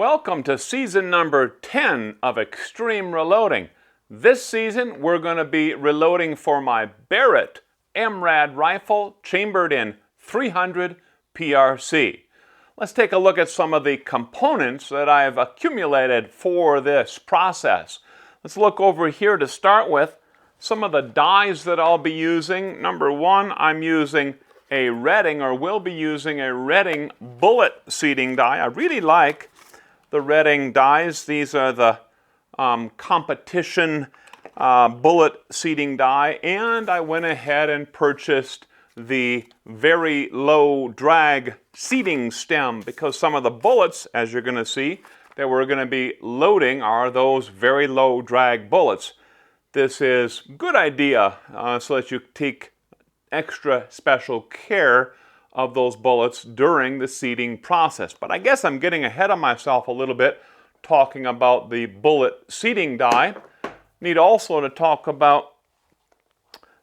Welcome to season number 10 of Extreme Reloading. This season we're going to be reloading for my Barrett MRAD rifle chambered in 300 PRC. Let's take a look at some of the components that I've accumulated for this process. Let's look over here to start with some of the dies that I'll be using. Number one, I'm using a Redding, or will be using a Redding bullet seating die. I really like the Redding dies. These are the competition bullet seating die, and I went ahead and purchased the very low drag seating stem because some of the bullets, as you're going to see, that we're going to be loading are those very low drag bullets. This is a good idea so that you take extra special care of those bullets during the seating process. But I guess I'm getting ahead of myself a little bit talking about the bullet seating die. Need also to talk about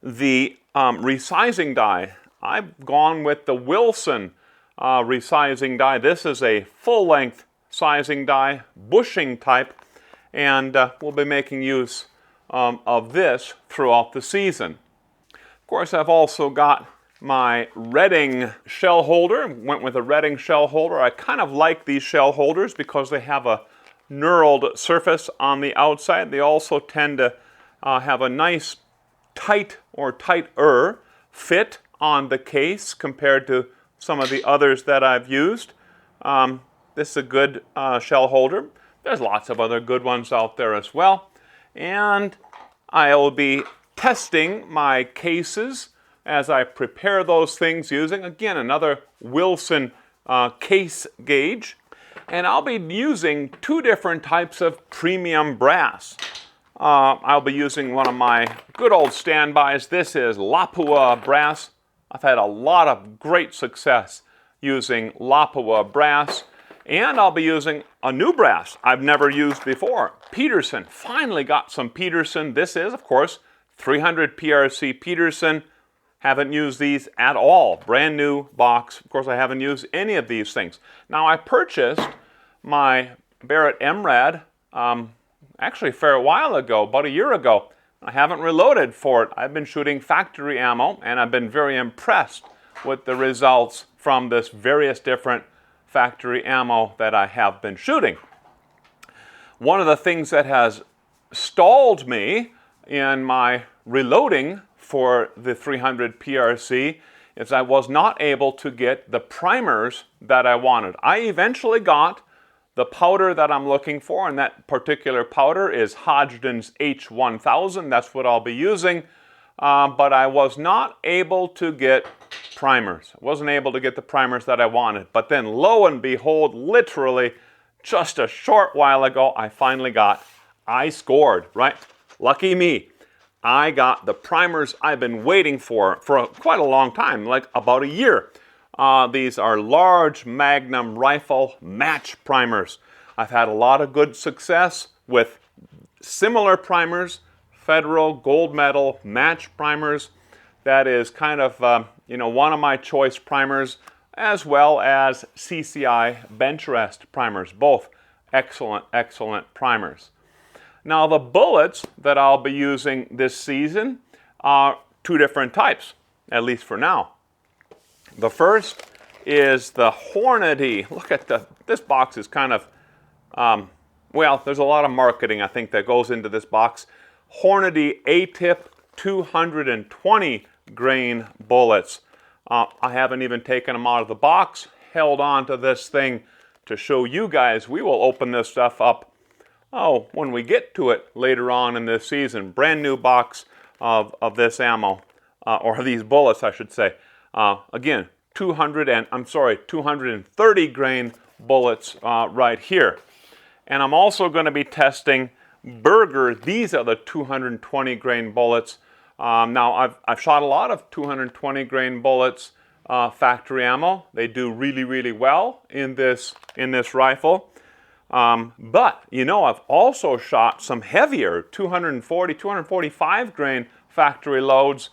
the resizing die. I've gone with the Wilson resizing die. This is a full-length sizing die, bushing type, and we'll be making use of this throughout the season. Of course, I've also got my Redding shell holder. Went with a Redding shell holder. I kind of like these shell holders because they have a knurled surface on the outside. They also tend to have a nice tight or tighter fit on the case compared to some of the others that I've used. This is a good shell holder. There's lots of other good ones out there as well. And I'll be testing my cases as I prepare those things using, again, another Wilson case gauge. And I'll be using two different types of premium brass. I'll be using one of my good old standbys. This is Lapua brass. I've had a lot of great success using Lapua brass. And I'll be using a new brass I've never used before, Peterson. Finally got some Peterson. This is, of course, 300 PRC Peterson. Haven't used these at all. Brand new box. Of course, I haven't used any of these things. Now, I purchased my Barrett MRAD actually a fair while ago, about a year ago. I haven't reloaded for it. I've been shooting factory ammo, and I've been very impressed with the results from this various different factory ammo that I have been shooting. One of the things that has stalled me in my reloading for the 300 PRC is I was not able to get the primers that I wanted. I eventually got the powder that I'm looking for, and that particular powder is Hodgdon's H1000. That's what I'll be using, but I was not able to get primers. I wasn't able to get the primers that I wanted, but then lo and behold, literally just a short while ago, I scored, right? Lucky me. I got the primers I've been waiting for quite a long time, like about a year. These are large Magnum rifle match primers. I've had a lot of good success with similar primers, Federal gold medal match primers. That is kind of one of my choice primers, as well as CCI bench rest primers. Both excellent, excellent primers. Now, the bullets that I'll be using this season are two different types, at least for now. The first is the Hornady. Look at this box is kind of, there's a lot of marketing, I think, that goes into this box. Hornady A-tip 220 grain bullets. I haven't even taken them out of the box, held on to this thing to show you guys. We will open this stuff up when we get to it later on in this season. Brand new box of this ammo, or these bullets, I should say. Again, 230 grain bullets right here. And I'm also going to be testing Berger. These are the 220 grain bullets. Now, I've shot a lot of 220 grain bullets, factory ammo. They do really, really well in this rifle. But, I've also shot some heavier 240, 245 grain factory loads,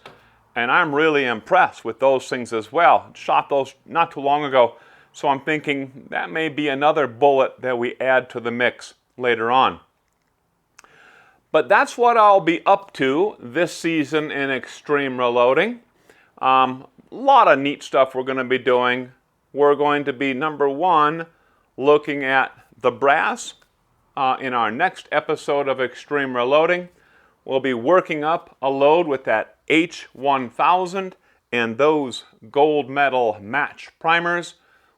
and I'm really impressed with those things as well. Shot those not too long ago. So I'm thinking that may be another bullet that we add to the mix later on. But that's what I'll be up to this season in extreme reloading. A lot of neat stuff we're going to be doing. We're going to be, number one, looking at the brass in our next episode of Extreme Reloading. We'll be working up a load with that H1000 and those gold medal match primers.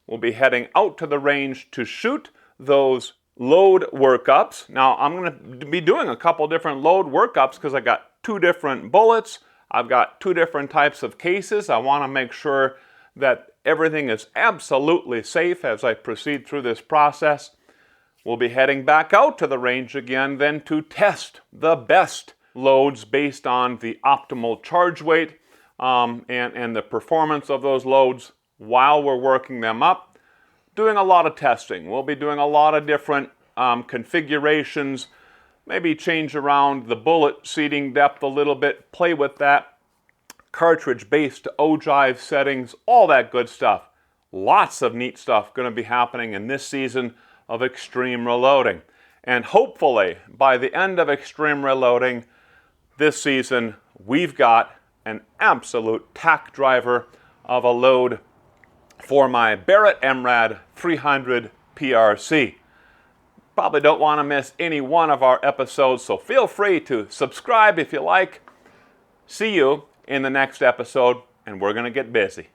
We'll be heading out to the range to shoot those load workups. Now, I'm going to be doing a couple different load workups because I got 2 different bullets. I've got 2 different types of cases. I want to make sure that everything is absolutely safe as I proceed through this process. We'll be heading back out to the range again then to test the best loads based on the optimal charge weight and the performance of those loads while we're working them up. Doing a lot of testing. We'll be doing a lot of different configurations, maybe change around the bullet seating depth a little bit, play with that, cartridge-based ogive settings, all that good stuff. Lots of neat stuff going to be happening in this season of Extreme Reloading. And hopefully, by the end of Extreme Reloading this season, we've got an absolute tack driver of a load for my Barrett MRAD 300 PRC. Probably don't want to miss any one of our episodes, so feel free to subscribe if you like. See you in the next episode, and we're going to get busy.